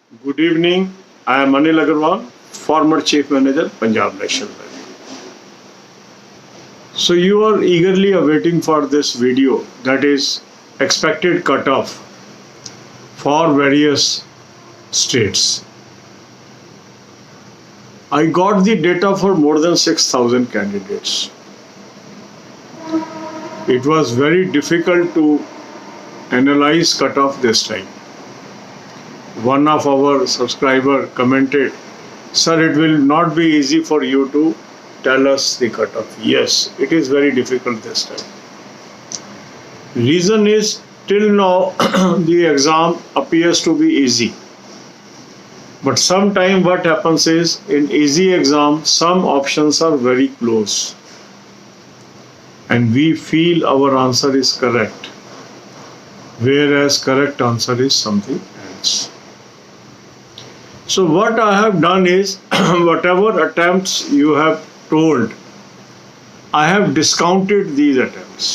Good evening. I am Anil Agarwal, former Chief Manager, Punjab National Bank. So you are eagerly awaiting for this video, that is expected cutoff for various states. I got the data for more than 6,000 candidates. It was very difficult to analyze cutoff this time. One of our subscriber commented, "Sir, it will not be easy for you to tell us the cutoff." Yes, it is very difficult this time. Reason is, till now the exam appears to be easy. But sometimes what happens is, in easy exam, some options are very close. And we feel our answer is correct, whereas correct answer is something else. So what I have done is, whatever attempts you have told, I have discounted these attempts.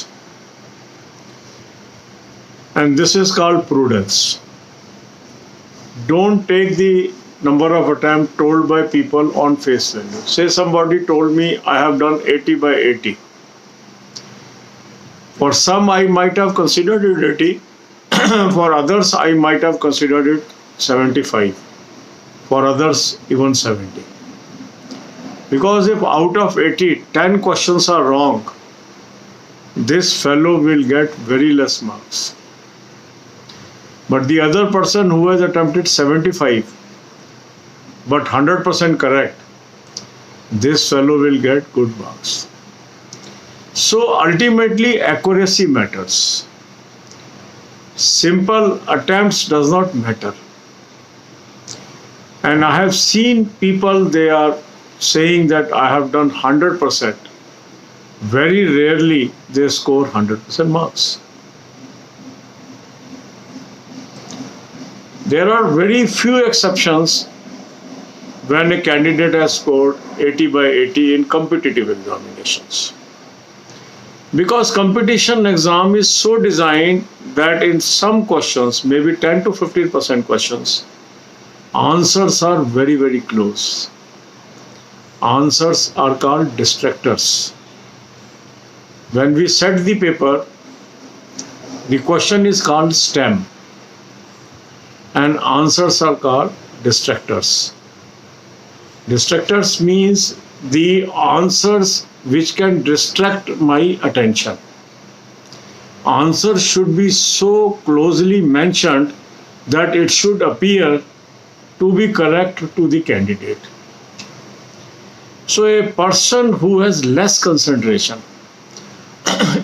And this is called prudence. Don't take the number of attempts told by people on face value. Say somebody told me I have done 80 by 80. For some I might have considered it 80. For others I might have considered it 75. For others even 70. Because if out of 80, 10 questions are wrong, this fellow will get very less marks. But the other person who has attempted 75 but 100% correct, this fellow will get good marks. So ultimately accuracy matters. Simple attempts does not matter. And I have seen people, they are saying that I have done 100%. Very rarely they score 100% marks. There are very few exceptions when a candidate has scored 80 by 80 in competitive examinations. Because competition exam is so designed that in some questions, maybe 10 to 15% questions, answers are very, very close. Answers are called distractors. When we set the paper, the question is called STEM and answers are called distractors. Distractors means the answers which can distract my attention. Answers should be so closely mentioned that it should appear to be correct to the candidate. So a person who has less concentration,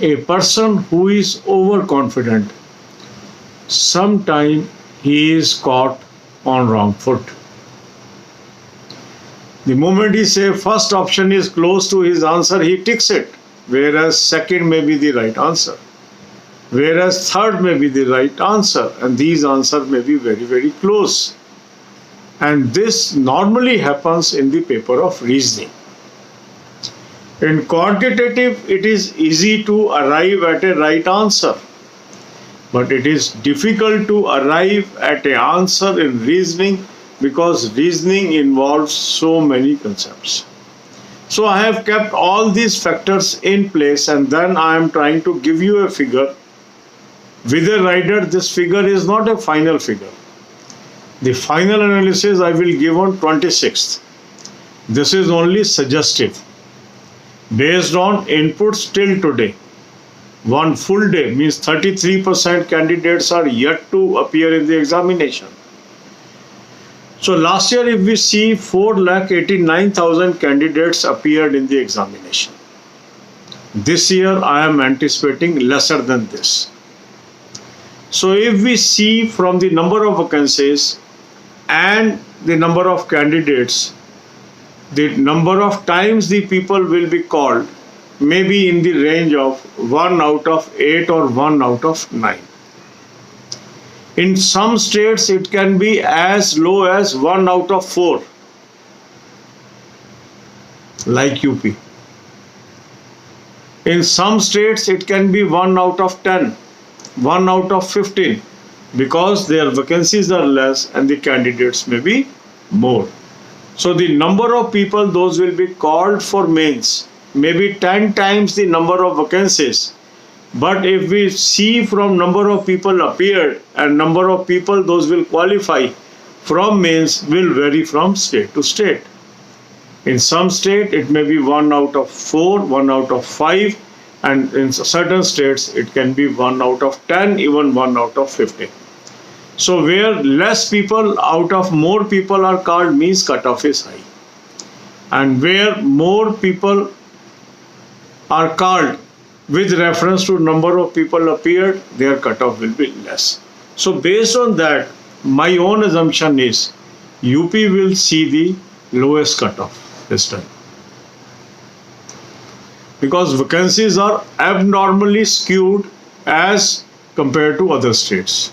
a person who is overconfident, sometimes he is caught on wrong foot. The moment he says first option is close to his answer, he ticks it, whereas second may be the right answer, whereas third may be the right answer, and these answers may be very, very close. And this normally happens in the paper of reasoning. In quantitative, it is easy to arrive at a right answer, but it is difficult to arrive at an answer in reasoning because reasoning involves so many concepts. So I have kept all these factors in place, and then I am trying to give you a figure. With a rider, this figure is not a final figure. The final analysis I will give on 26th. This is only suggestive. Based on inputs till today. One full day means 33% candidates are yet to appear in the examination. So last year, if we see, 4,89,000 candidates appeared in the examination. This year I am anticipating lesser than this. So if we see from the number of vacancies and the number of candidates, the number of times the people will be called may be in the range of 1 out of 8 or 1 out of 9. In some states, it can be as low as 1 out of 4, like UP. In some states, it can be 1 out of 10, 1 out of 15, because their vacancies are less and the candidates may be more. So the number of people those will be called for mains may be 10 times the number of vacancies. But if we see from number of people appeared and number of people those will qualify from mains will vary from state to state. In some state it may be 1 out of 4, 1 out of 5, and in certain states it can be 1 out of 10, even 1 out of 50. So where less people out of more people are called means cutoff is high, and where more people are called with reference to number of people appeared, their cutoff will be less. So based on that, my own assumption is UP will see the lowest cutoff this time, because vacancies are abnormally skewed as compared to other states.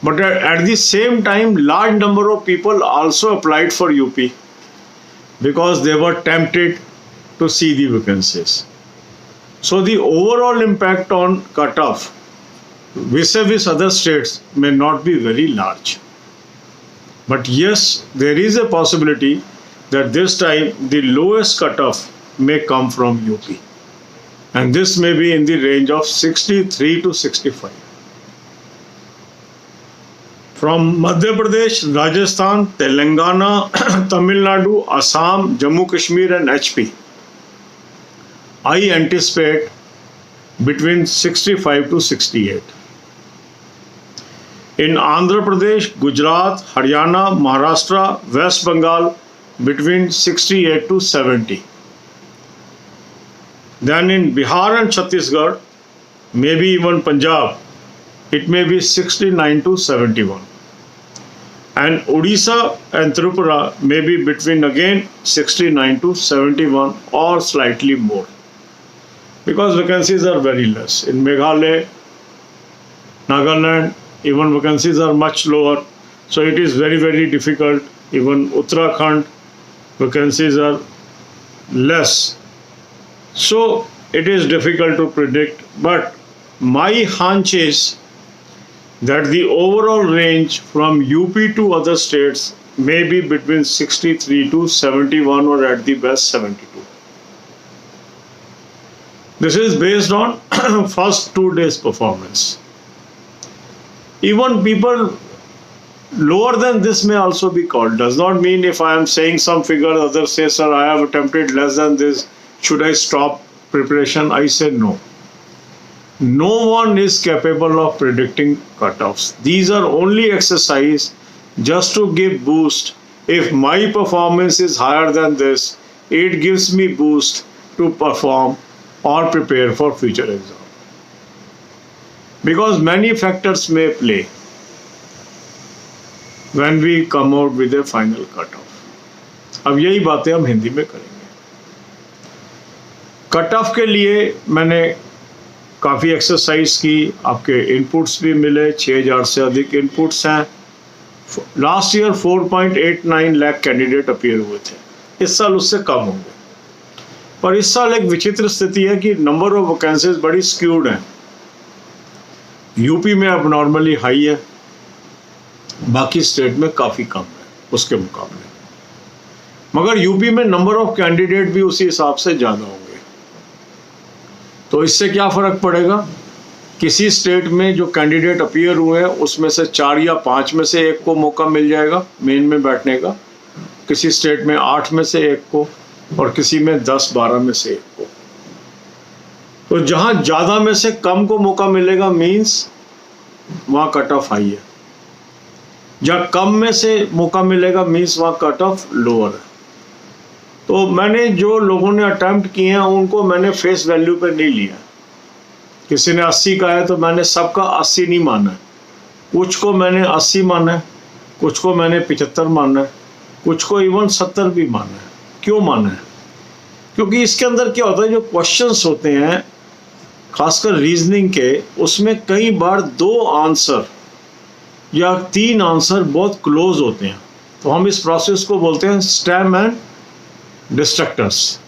But at the same time, large number of people also applied for UP because they were tempted to see the vacancies. So the overall impact on cutoff vis-a-vis other states may not be very large. But yes, there is a possibility that this time the lowest cutoff may come from UP, and this may be in the range of 63 to 65. From Madhya Pradesh, Rajasthan, Telangana, Tamil Nadu, Assam, Jammu Kashmir and HP, I anticipate between 65 to 68. In Andhra Pradesh, Gujarat, Haryana, Maharashtra, West Bengal, between 68 to 70. Then in Bihar and Chhattisgarh, maybe even Punjab, it may be 69 to 71. And Odisha and Tripura may be between again 69 to 71 or slightly more, because vacancies are very less. In Meghalaya, Nagaland, even vacancies are much lower. So it is very, very difficult. Even Uttarakhand, vacancies are less. So it is difficult to predict. But my hunch is that the overall range from UP to other states may be between 63 to 71 or at the best 72. This is based on first 2 days performance. Even people lower than this may also be called. Does not mean if I am saying some figure, others say, sir, I have attempted less than this, should I stop preparation? I say no. No one is capable of predicting cutoffs. These are only exercise just to give boost. If my performance is higher than this, it gives me boost to perform or prepare for future exam. Because many factors may play when we come out with a final cutoff. अब यही बातें हम हिंदी में करेंगे. Cutoff के लिए मैंने काफ़ी एक्सरसाइज की, आपके इनपुट्स भी मिले, 6000 से अधिक इनपुट्स हैं. Last year 4.89 lakh candidate appear हुए थे, इस साल उससे कम होंगे. पर इस साल एक विचित्र स्थिति है कि नंबर ऑफ वैकेंसीज बड़ी स्क्यूड हैं. यूपी में अब नॉर्मली हाई है, बाकी स्टेट में काफ़ी कम है उसके मुकाबले. मगर यूपी में नंबर ऑफ कैंडिडेट भी उसी हिसाब से ज़्यादा होंगे. तो इससे क्या फ़र्क पड़ेगा? किसी स्टेट में जो कैंडिडेट अपीयर हुए हैं उसमें से 4 या 5 में से एक को मौका मिल जाएगा मेन में बैठने का, किसी स्टेट में 8 में से एक को, और किसी में 10-12 में से एक को. तो जहाँ ज़्यादा में से कम को मौका मिलेगा मीन्स वहाँ कट ऑफ हाई है, जहाँ कम में से मौका मिलेगा मीन्स वहाँ कट ऑफ लोअर है. तो मैंने जो लोगों ने अटैम्प्ट किए हैं उनको मैंने फेस वैल्यू पे नहीं लिया. किसी ने 80 का है तो मैंने सबका 80 नहीं माना है. कुछ को मैंने 80 माना है, कुछ को मैंने 75 माना है, कुछ को इवन 70 भी माना है. क्यों माना है? क्योंकि इसके अंदर क्या होता है, जो क्वेश्चंस होते हैं खासकर रीजनिंग के, उसमें कई बार 2 आंसर या 3 आंसर बहुत क्लोज होते हैं. तो हम इस प्रोसेस को बोलते हैं stem and destructors.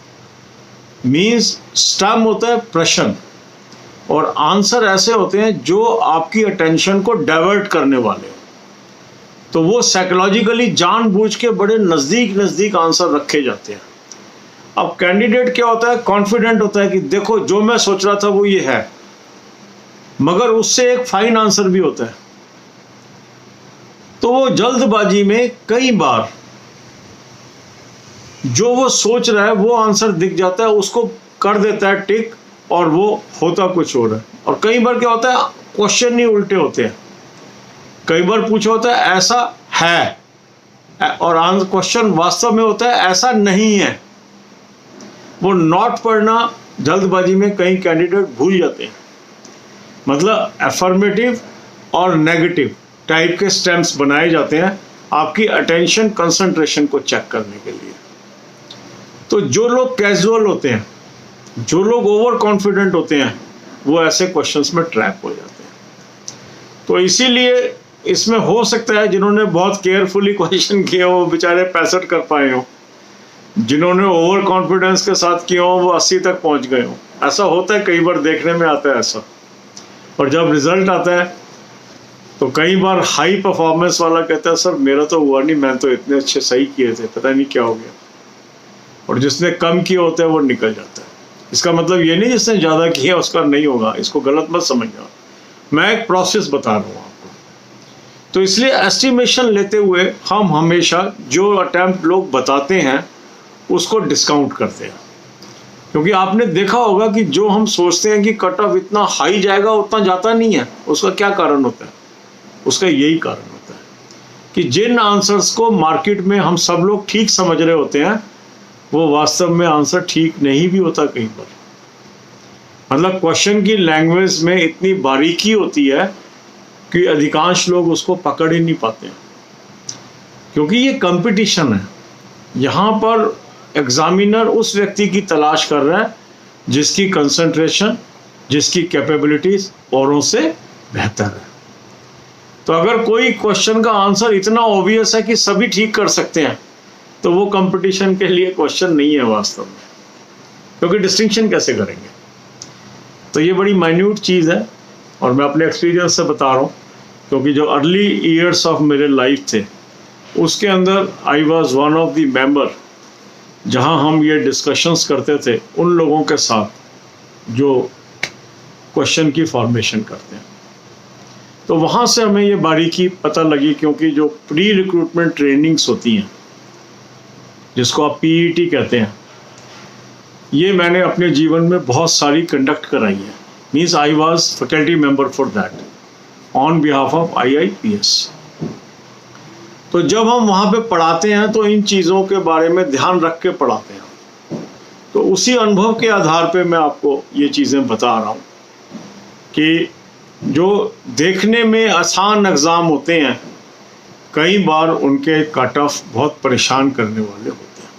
Means stem होता है प्रश्न और आंसर ऐसे होते हैं जो आपकी अटेंशन को डाइवर्ट करने वाले हो, तो वो साइकोलॉजिकली जानबूझ के बड़े नज़दीक नज़दीक आंसर रखे जाते हैं। अब कैंडिडेट क्या होता है, कॉन्फिडेंट होता है कि देखो जो मैं सोच रहा था वो ये है, मगर उससे एक फाइन आंसर भी होता है, तो वो जल्दबाजी में कई बार जो वो सोच रहा है वो आंसर दिख जाता है, उसको कर देता है टिक, और वो होता कुछ और है। और कई बार क्या होता है, क्वेश्चन ही उल्टे होते हैं। कई बार पूछा होता है ऐसा है, और आंसर क्वेश्चन वास्तव में होता है ऐसा नहीं है। वो नॉट पढ़ना जल्दबाजी में कई कैंडिडेट भूल जाते हैं। मतलब अफर्मेटिव और नेगेटिव टाइप के स्टेम्स बनाए जाते हैं आपकी अटेंशन कंसंट्रेशन को चेक करने के लिए। तो जो लोग कैजुअल होते हैं, जो लोग ओवर कॉन्फिडेंट होते हैं, वो ऐसे क्वेश्चंस में ट्रैप हो जाते हैं। तो इसीलिए इसमें हो सकता है जिन्होंने बहुत केयरफुली क्वेश्चन किए हो वो बेचारे 65 कर पाए हो, जिन्होंने ओवर कॉन्फिडेंस के साथ किया हो वो 80 तक पहुंच गए हो। ऐसा होता है, कई बार देखने में आता है ऐसा। और जब रिजल्ट आता है तो कई बार हाई परफॉर्मेंस वाला कहता है सर मेरा तो हुआ नहीं, मैं तो इतने अच्छे सही किए थे, पता नहीं क्या हो गया। और जिसने कम किए होते हैं वो निकल जाता है। इसका मतलब ये नहीं जिसने ज़्यादा किया उसका नहीं होगा, इसको गलत मत समझना। मैं एक प्रोसेस बता रहा हूँ आपको। तो इसलिए एस्टिमेशन लेते हुए हम हमेशा जो अटैम्प्ट लोग बताते हैं उसको डिस्काउंट करते हैं, क्योंकि आपने देखा होगा कि जो हम सोचते हैं कि कट ऑफ इतना हाई जाएगा उतना जाता नहीं है। उसका क्या कारण होता है? उसका यही कारण होता है कि जिन आंसर्स को मार्केट में हम सब लोग ठीक समझ रहे होते हैं वो वास्तव में आंसर ठीक नहीं भी होता कई बार। मतलब क्वेश्चन की लैंग्वेज में इतनी बारीकी होती है कि अधिकांश लोग उसको पकड़ ही नहीं पाते हैं, क्योंकि ये कंपटीशन है। यहाँ पर एग्जामिनर उस व्यक्ति की तलाश कर रहा है जिसकी कंसंट्रेशन, जिसकी कैपेबिलिटीज औरों से बेहतर है। तो अगर कोई क्वेश्चन का आंसर इतना ऑब्वियस है कि सभी ठीक कर सकते हैं तो वो कंपटीशन के लिए क्वेश्चन नहीं है वास्तव में, क्योंकि डिस्टिंक्शन कैसे करेंगे। तो ये बड़ी माइन्यूट चीज़ है और मैं अपने एक्सपीरियंस से बता रहा हूँ, क्योंकि जो अर्ली ईयर्स ऑफ मेरे लाइफ थे उसके अंदर I was one of the member जहाँ हम ये डिस्कशंस करते थे उन लोगों के साथ जो क्वेश्चन की फॉर्मेशन करते हैं। तो वहाँ से हमें ये बारीकी पता लगी, क्योंकि जो प्री रिक्रूटमेंट ट्रेनिंग्स होती हैं जिसको आप पीईटी कहते हैं, ये मैंने अपने जीवन में बहुत सारी कंडक्ट कराई है। Means I was faculty member for that on behalf of IIPS। तो जब हम वहाँ पे पढ़ाते हैं तो इन चीज़ों के बारे में ध्यान रख के पढ़ाते हैं। तो उसी अनुभव के आधार पे मैं आपको ये चीज़ें बता रहा हूँ कि जो देखने में आसान एग्ज़ाम होते हैं कई बार उनके कट ऑफ बहुत परेशान करने वाले होते हैं।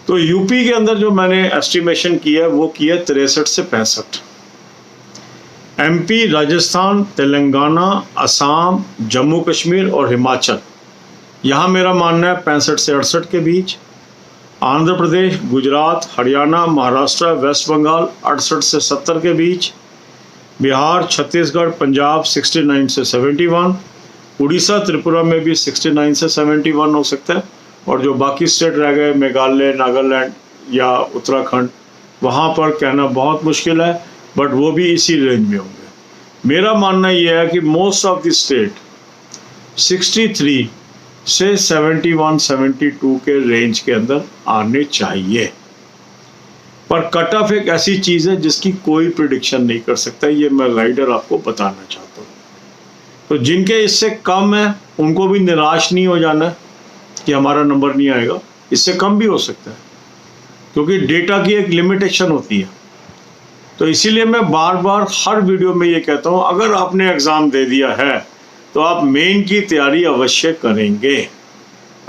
तो यूपी के अंदर जो मैंने एस्टिमेशन किया वो किया 63 से 65। MP, राजस्थान, तेलंगाना, असम, जम्मू कश्मीर और हिमाचल, यहाँ मेरा मानना है 65 से 68 के बीच। आंध्र प्रदेश, गुजरात, हरियाणा, महाराष्ट्र, वेस्ट बंगाल 68 से 70 के बीच। बिहार, छत्तीसगढ़, पंजाब 69 से 71। उड़ीसा, त्रिपुरा में भी 69 से 71 हो सकता है। और जो बाकी स्टेट रह गए, मेघालय, नागालैंड या उत्तराखंड, वहाँ पर कहना बहुत मुश्किल है, बट वो भी इसी रेंज में होंगे। मेरा मानना यह है कि मोस्ट ऑफ द स्टेट 63 से 71, 72 के रेंज के अंदर आने चाहिए। पर कट ऑफ एक ऐसी चीज़ है जिसकी कोई प्रिडिक्शन नहीं कर सकता, ये मैं राइडर आपको बताना चाहता हूँ। तो जिनके इससे कम है उनको भी निराश नहीं हो जाना है कि हमारा नंबर नहीं आएगा, इससे कम भी हो सकता है, क्योंकि डेटा की एक लिमिटेशन होती है। तो इसीलिए मैं बार बार हर वीडियो में ये कहता हूँ, अगर आपने एग्ज़ाम दे दिया है तो आप मेन की तैयारी अवश्य करेंगे।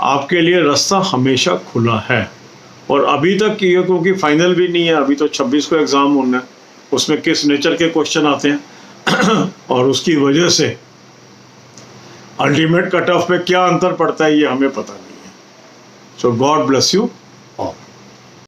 आपके लिए रास्ता हमेशा खुला है। और अभी तक ये क्योंकि फाइनल भी नहीं है, अभी तो 26 को एग्ज़ाम होना है, उसमें किस नेचर के क्वेश्चन आते हैं और उसकी वजह से अल्टीमेट कट ऑफ पे क्या अंतर पड़ता है ये हमें पता नहीं है। सो गॉड ब्लेस यू।